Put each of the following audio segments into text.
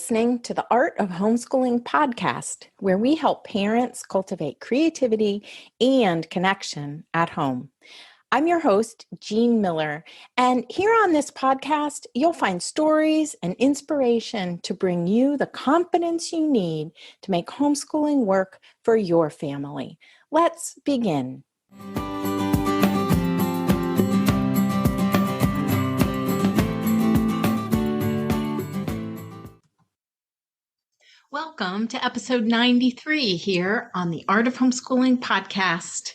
listening to the Art of Homeschooling podcast, where we help parents cultivate creativity and connection at home. I'm your host, Jean Miller, and here on this podcast, you'll find stories and inspiration to bring you the confidence you need to make homeschooling work for your family. Let's begin. Welcome to episode 93 here on the Art of Homeschooling podcast.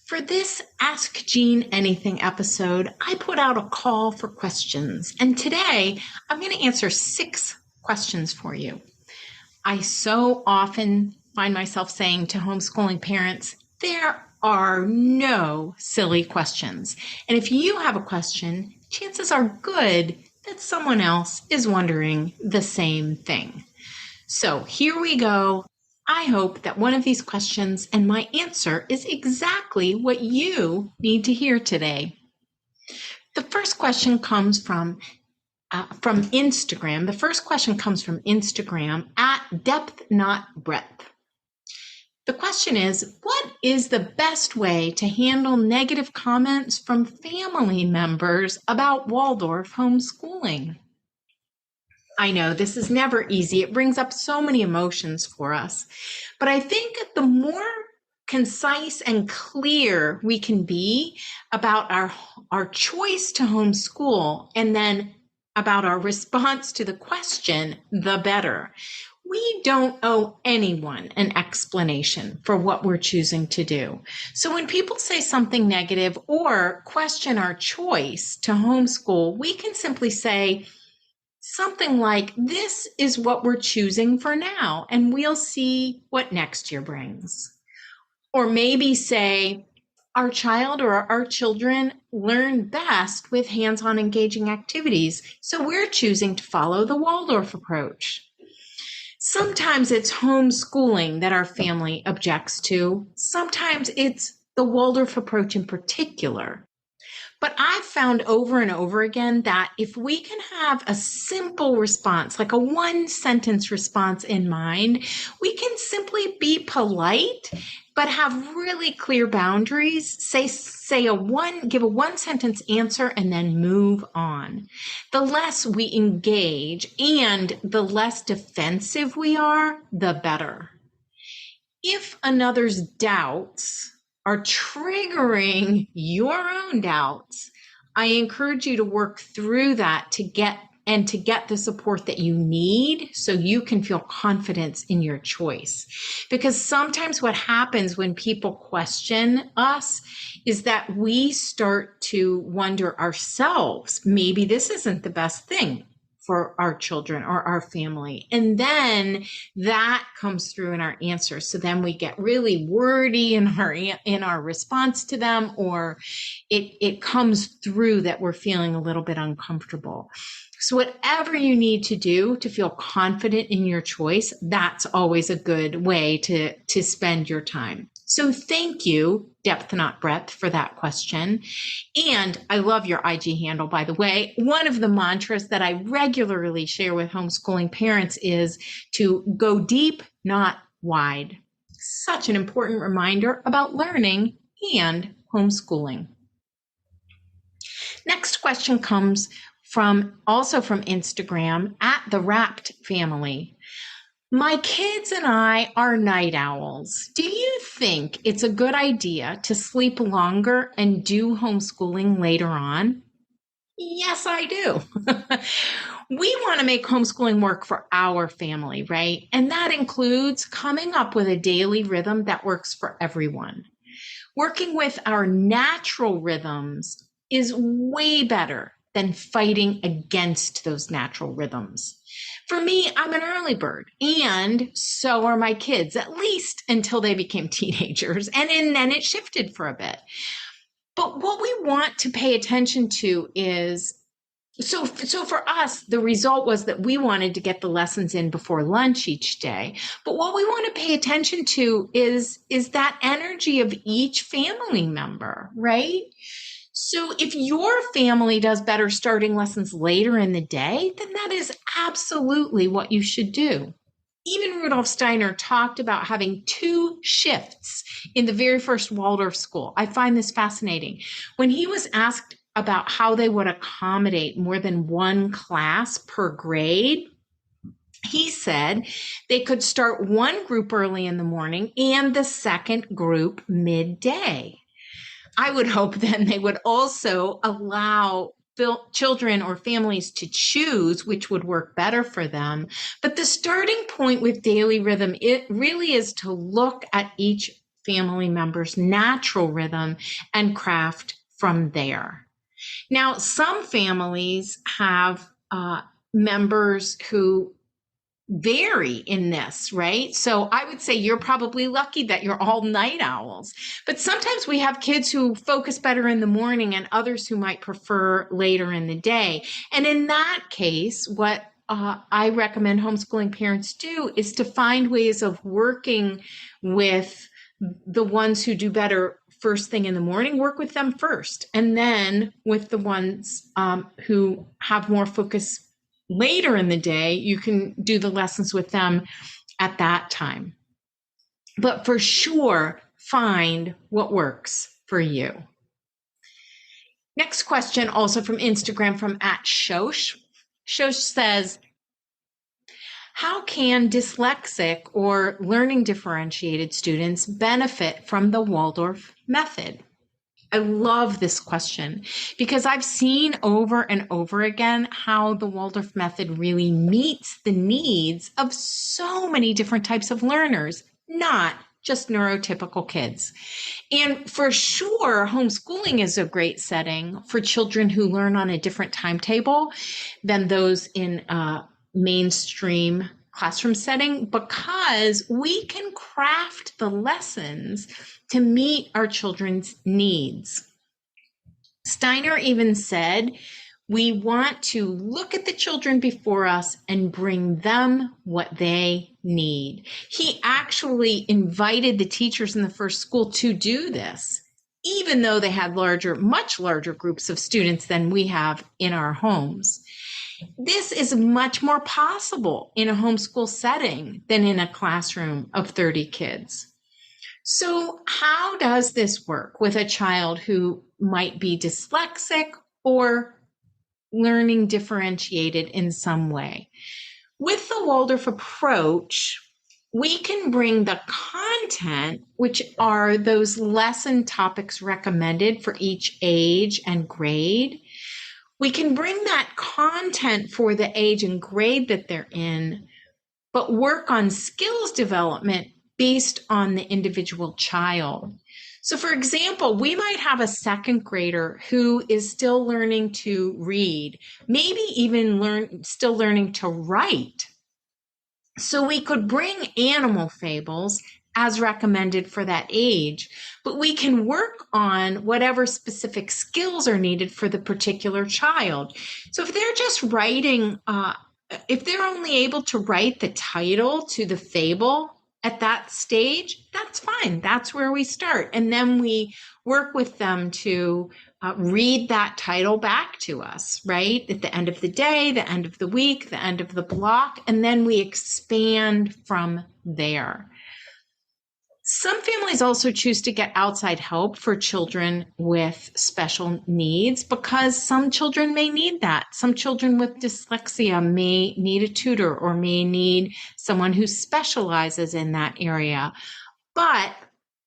For this Ask Jean Anything episode, I put out a call for questions, and today I'm going to answer 6 questions for you. I so often find myself saying to homeschooling parents, there are no silly questions. And if you have a question, chances are good that someone else is wondering the same thing. So here we go. I hope that one of these questions and my answer is exactly what you need to hear today. The first question comes from Instagram. The first question comes from Instagram at Depth Not Breadth. The question is, what is the best way to handle negative comments from family members about Waldorf homeschooling? I know this is never easy. It brings up so many emotions for us. But I think the more concise and clear we can be about our choice to homeschool and then about our response to the question, the better. We don't owe anyone an explanation for what we're choosing to do. So when people say something negative or question our choice to homeschool, we can simply say, something like, this is what we're choosing for now, and we'll see what next year brings. Or maybe say, our child or our children learn best with hands-on engaging activities, so we're choosing to follow the Waldorf approach. Sometimes it's homeschooling that our family objects to. Sometimes it's the Waldorf approach in particular. But I've found over and over again that if we can have a simple response, like a one-sentence response in mind, we can simply be polite, but have really clear boundaries, give a one-sentence answer, and then move on. The less we engage and the less defensive we are, the better. If another's doubts are triggering your own doubts, I encourage you to work through that to get the support that you need so you can feel confidence in your choice. Because sometimes what happens when people question us is that we start to wonder ourselves, maybe this isn't the best thing for our children or our family. And then that comes through in our answer. So then we get really wordy in our response to them, or it comes through that we're feeling a little bit uncomfortable. So whatever you need to do to feel confident in your choice, that's always a good way to spend your time. So thank you, Depth Not Breadth, for that question. And I love your IG handle, by the way. One of the mantras that I regularly share with homeschooling parents is to go deep, not wide. Such an important reminder about learning and homeschooling. Next question comes also from Instagram at The Wrapped Family. My kids and I are night owls. Do you think it's a good idea to sleep longer and do homeschooling later on? Yes, I do. We want to make homeschooling work for our family, right? And that includes coming up with a daily rhythm that works for everyone. Working with our natural rhythms is way better than fighting against those natural rhythms. For me, I'm an early bird, and so are my kids, at least until they became teenagers, and then it shifted for a bit. But what we want to pay attention to is, so for us, the result was that we wanted to get the lessons in before lunch each day. But what we want to pay attention to is that energy of each family member, right? So if your family does better starting lessons later in the day, then that is absolutely what you should do. Even Rudolf Steiner talked about having two shifts in the very first Waldorf school. I find this fascinating. When he was asked about how they would accommodate more than one class per grade, he said they could start one group early in the morning and the second group midday. I would hope then they would also allow children or families to choose which would work better for them. But the starting point with daily rhythm, it really is to look at each family member's natural rhythm and craft from there. Now, some families have members who vary in this, right? So I would say you're probably lucky that you're all night owls. But sometimes we have kids who focus better in the morning and others who might prefer later in the day. And in that case, what I recommend homeschooling parents do is to find ways of working with the ones who do better first thing in the morning, work with them first. And then with the ones who have more focus later in the day, you can do the lessons with them at that time. But for sure, find what works for you. Next question, also from Instagram from @Shosh. Shosh says, how can dyslexic or learning differentiated students benefit from the Waldorf method? I love this question because I've seen over and over again how the Waldorf method really meets the needs of so many different types of learners, not just neurotypical kids. And for sure, homeschooling is a great setting for children who learn on a different timetable than those in mainstream classroom setting, because we can craft the lessons to meet our children's needs. Steiner even said, we want to look at the children before us and bring them what they need. He actually invited the teachers in the first school to do this, even though they had much larger groups of students than we have in our homes. This is much more possible in a homeschool setting than in a classroom of 30 kids. So how does this work with a child who might be dyslexic or learning differentiated in some way? With the Waldorf approach, we can bring the content, which are those lesson topics recommended for each age and grade. We can bring that content for the age and grade that they're in, but work on skills development based on the individual child. So for example, we might have a second grader who is still learning to read, maybe even still learning to write. So we could bring animal fables as recommended for that age, but we can work on whatever specific skills are needed for the particular child. So if they're just writing, if they're only able to write the title to the fable at that stage, that's fine. That's where we start. And then we work with them to read that title back to us, right? At the end of the day, the end of the week, the end of the block, and then we expand from there. Some families also choose to get outside help for children with special needs because some children may need that. Some children with dyslexia may need a tutor or may need someone who specializes in that area. But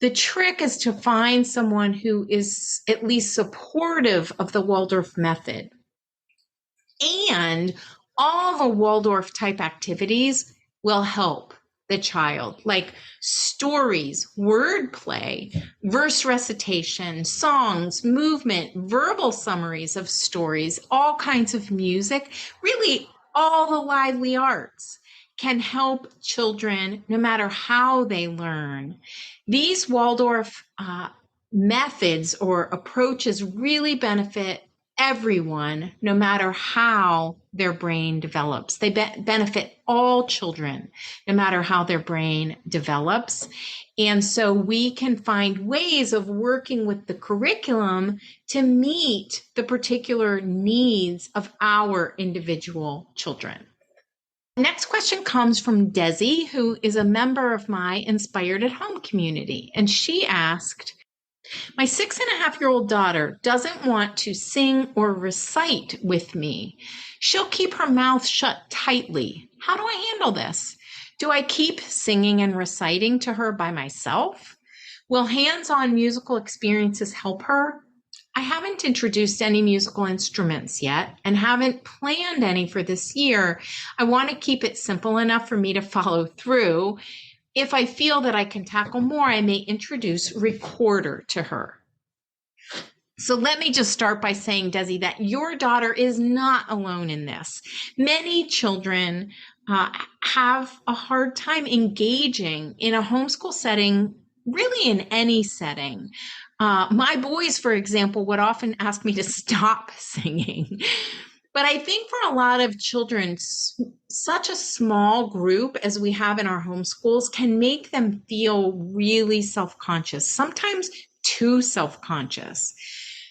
the trick is to find someone who is at least supportive of the Waldorf method. And all the Waldorf type activities will help the child, like stories, wordplay, verse recitation, songs, movement, verbal summaries of stories, all kinds of music, really all the lively arts can help children no matter how they learn. These Waldorf methods or approaches really benefit everyone, no matter how their brain develops. They benefit all children, no matter how their brain develops. And so we can find ways of working with the curriculum to meet the particular needs of our individual children. Next question comes from Desi, who is a member of my Inspired at Home community. And she asked, my 6.5-year-old daughter doesn't want to sing or recite with me. She'll keep her mouth shut tightly. How do I handle this? Do I keep singing and reciting to her by myself? Will hands-on musical experiences help her? I haven't introduced any musical instruments yet and haven't planned any for this year. I want to keep it simple enough for me to follow through. If I feel that I can tackle more, I may introduce recorder to her. So let me just start by saying, Desi, that your daughter is not alone in this. Many children have a hard time engaging in a homeschool setting, really in any setting. My boys, for example, would often ask me to stop singing. But I think for a lot of children, such a small group as we have in our homeschools can make them feel really self-conscious, sometimes too self-conscious.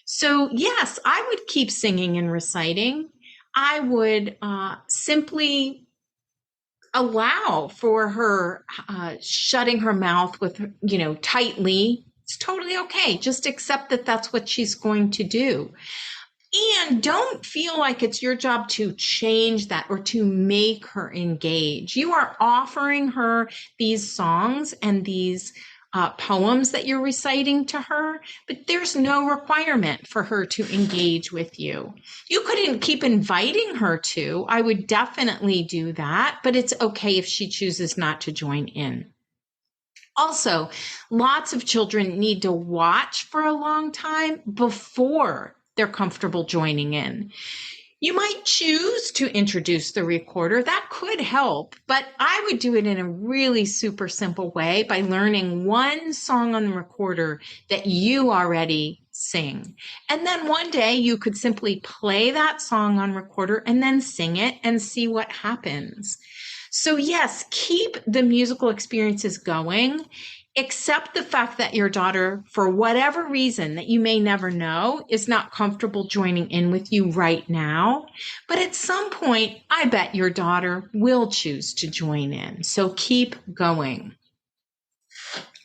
So yes, I would keep singing and reciting. I would simply allow for her shutting her mouth with, tightly. It's totally okay. Just accept that that's what she's going to do. And don't feel like it's your job to change that or to make her engage. You are offering her these songs and these poems that you're reciting to her, but there's no requirement for her to engage with you. You couldn't keep inviting her to. I would definitely do that, but it's okay if she chooses not to join in. Also, lots of children need to watch for a long time before they're comfortable joining in. You might choose to introduce the recorder. That could help, but I would do it in a really super simple way by learning one song on the recorder that you already sing. And then one day you could simply play that song on recorder and then sing it and see what happens. So yes, keep the musical experiences going. Accept the fact that your daughter, for whatever reason that you may never know, is not comfortable joining in with you right now. But at some point, I bet your daughter will choose to join in. So keep going.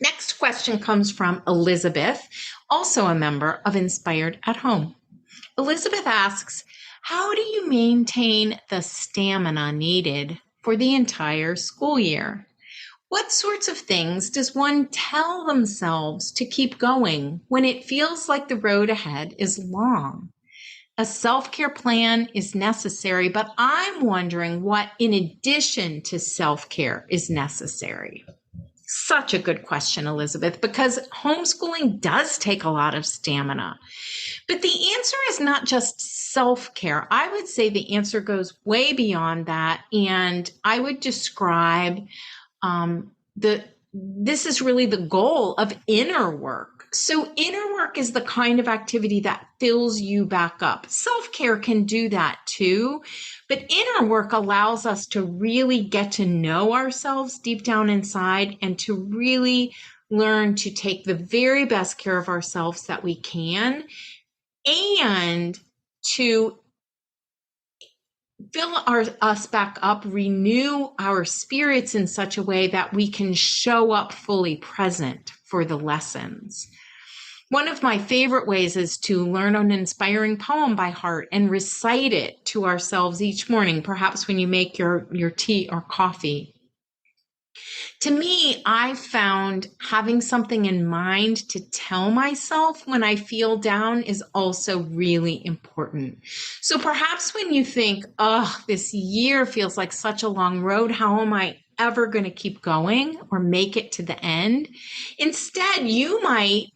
Next question comes from Elizabeth, also a member of Inspired at Home. Elizabeth asks, how do you maintain the stamina needed for the entire school year? What sorts of things does one tell themselves to keep going when it feels like the road ahead is long? A self-care plan is necessary, but I'm wondering what, in addition to self-care, is necessary. Such a good question, Elizabeth, because homeschooling does take a lot of stamina. But the answer is not just self-care. I would say the answer goes way beyond that, and I would describe this is really the goal of inner work. So inner work is the kind of activity that fills you back up. Self-care can do that too, but inner work allows us to really get to know ourselves deep down inside and to really learn to take the very best care of ourselves that we can and to fill us back up, renew our spirits in such a way that we can show up fully present for the lessons. One of my favorite ways is to learn an inspiring poem by heart and recite it to ourselves each morning, perhaps when you make your tea or coffee. To me, I found having something in mind to tell myself when I feel down is also really important. So perhaps when you think, oh, this year feels like such a long road, how am I ever going to keep going or make it to the end? Instead, you might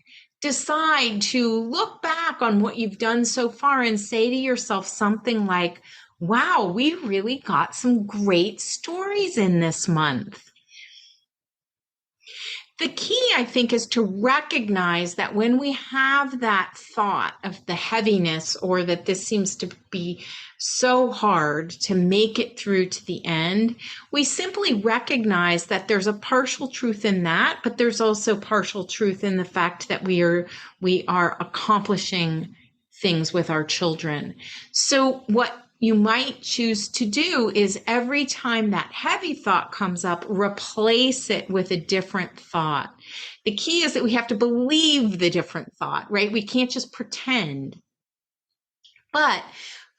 decide to look back on what you've done so far and say to yourself something like, wow, we really got some great stories in this month. The key, I think, is to recognize that when we have that thought of the heaviness, or that this seems to be so hard to make it through to the end, we simply recognize that there's a partial truth in that, but there's also partial truth in the fact that we are accomplishing things with our children. So what you might choose to do is every time that heavy thought comes up, replace it with a different thought. The key is that we have to believe the different thought, right? We can't just pretend. But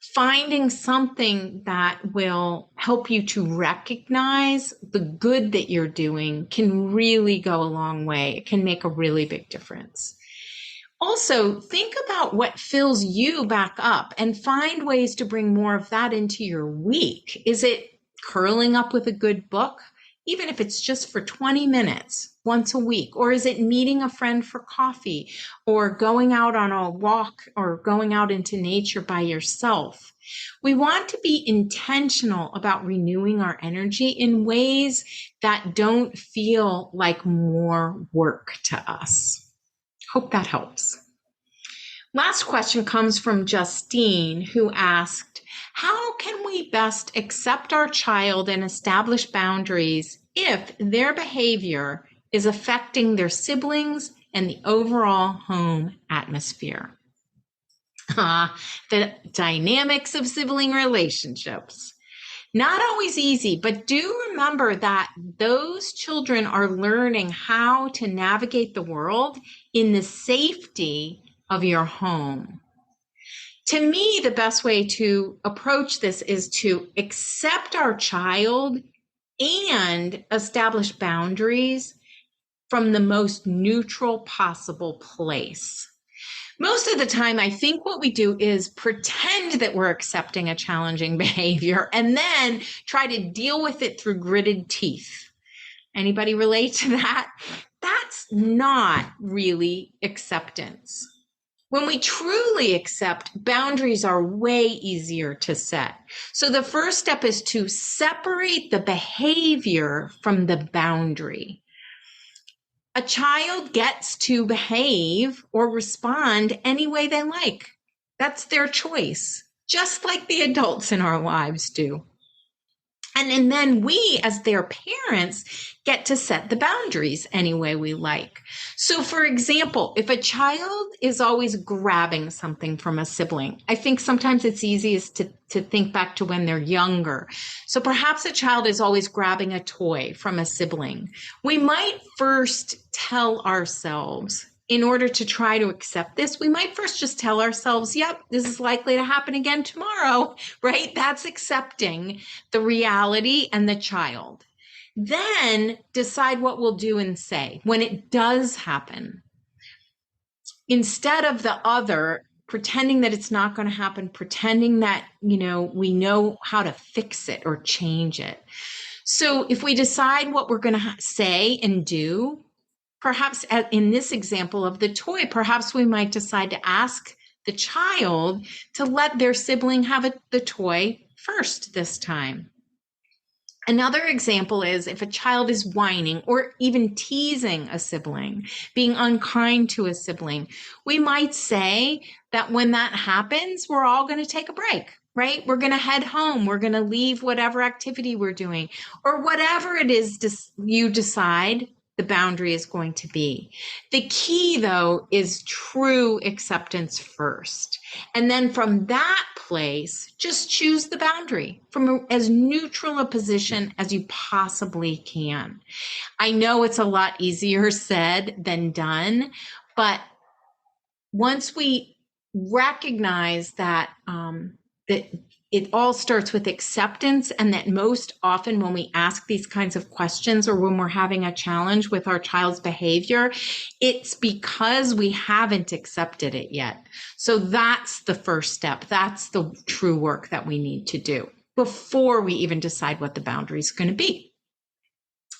finding something that will help you to recognize the good that you're doing can really go a long way. It can make a really big difference. Also, think about what fills you back up and find ways to bring more of that into your week. Is it curling up with a good book, even if it's just for 20 minutes once a week? Or is it meeting a friend for coffee, or going out on a walk, or going out into nature by yourself? We want to be intentional about renewing our energy in ways that don't feel like more work to us. Hope that helps. Last question comes from Justine, who asked, how can we best accept our child and establish boundaries if their behavior is affecting their siblings and the overall home atmosphere? The dynamics of sibling relationships. Not always easy, but do remember that those children are learning how to navigate the world in the safety of your home. To me, the best way to approach this is to accept our child and establish boundaries from the most neutral possible place. Most of the time, I think what we do is pretend that we're accepting a challenging behavior and then try to deal with it through gritted teeth. Anybody relate to that? That's not really acceptance. When we truly accept, boundaries are way easier to set. So the first step is to separate the behavior from the boundary. A child gets to behave or respond any way they like. That's their choice, just like the adults in our lives do. And then we, as their parents, get to set the boundaries any way we like. So, for example, if a child is always grabbing something from a sibling, I think sometimes it's easiest to think back to when they're younger. So perhaps a child is always grabbing a toy from a sibling. We might first tell ourselves, in order to try to accept this, we might first just tell ourselves, yep, this is likely to happen again tomorrow, right? That's accepting the reality and the child. Then decide what we'll do and say when it does happen. Instead of the other, pretending that it's not going to happen, pretending that, we know how to fix it or change it. So if we decide what we're going to say and do, perhaps in this example of the toy, perhaps we might decide to ask the child to let their sibling have the toy first this time. Another example is if a child is whining or even teasing a sibling, being unkind to a sibling, we might say that when that happens, we're all going to take a break, right? We're going to head home. We're going to leave whatever activity we're doing, or whatever it is you decide the boundary is going to be. The key, though, is true acceptance first. And then from that place, just choose the boundary from as neutral a position as you possibly can. I know it's a lot easier said than done, but once we recognize that, that it all starts with acceptance, and that most often when we ask these kinds of questions, or when we're having a challenge with our child's behavior, it's because we haven't accepted it yet. So that's the first step. That's the true work that we need to do before we even decide what the boundary is going to be.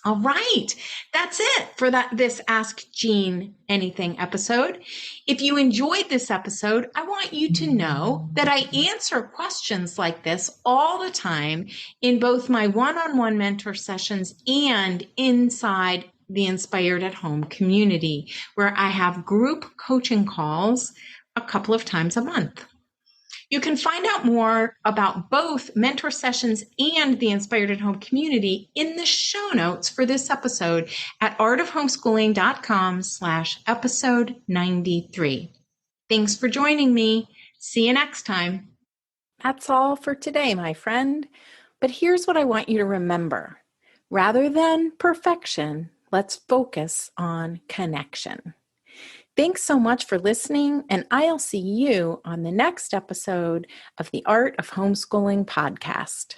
All right, that's it for this Ask Jean Anything episode. If you enjoyed this episode, I want you to know that I answer questions like this all the time in both my one-on-one mentor sessions and inside the Inspired at Home community, where I have group coaching calls a couple of times a month. You can find out more about both mentor sessions and the Inspired at Home community in the show notes for this episode at artofhomeschooling.com/episode 93. Thanks for joining me. See you next time. That's all for today, my friend. But here's what I want you to remember. Rather than perfection, let's focus on connection. Thanks so much for listening, and I'll see you on the next episode of the Art of Homeschooling podcast.